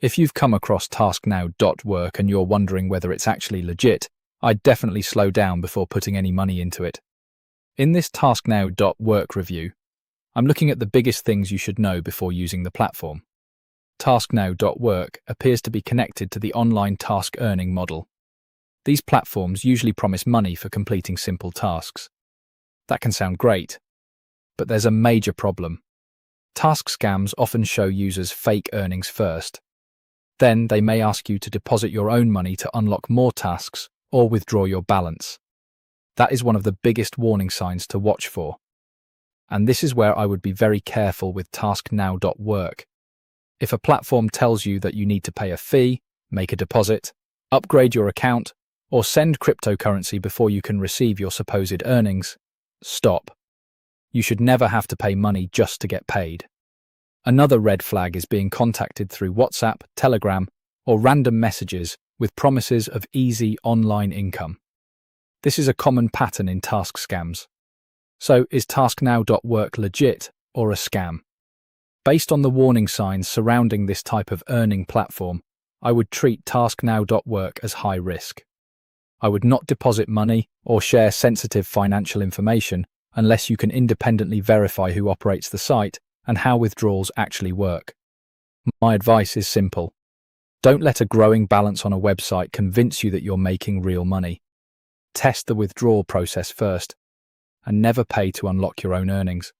If you've come across Tasknow.work and you're wondering whether it's actually legit, I'd definitely slow down before putting any money into it. In this Tasknow.work review, I'm looking at the biggest things you should know before using the platform. Tasknow.work appears to be connected to the online task earning model. These platforms usually promise money for completing simple tasks. That can sound great, but there's a major problem. Task scams often show users fake earnings first. Then they may ask you to deposit your own money to unlock more tasks or withdraw your balance. That is one of the biggest warning signs to watch for. And this is where I would be very careful with Tasknow.work. If a platform tells you that you need to pay a fee, make a deposit, upgrade your account, or send cryptocurrency before you can receive your supposed earnings, stop. You should never have to pay money just to get paid. Another red flag is being contacted through WhatsApp, Telegram, or random messages with promises of easy online income. This is a common pattern in task scams. So, is Tasknow.work legit or a scam? Based on the warning signs surrounding this type of earning platform, I would treat Tasknow.work as high risk. I would not deposit money or share sensitive financial information unless you can independently verify who operates the site and how withdrawals actually work. My advice is simple. Don't let a growing balance on a website convince you that you're making real money. Test the withdrawal process first, and never pay to unlock your own earnings.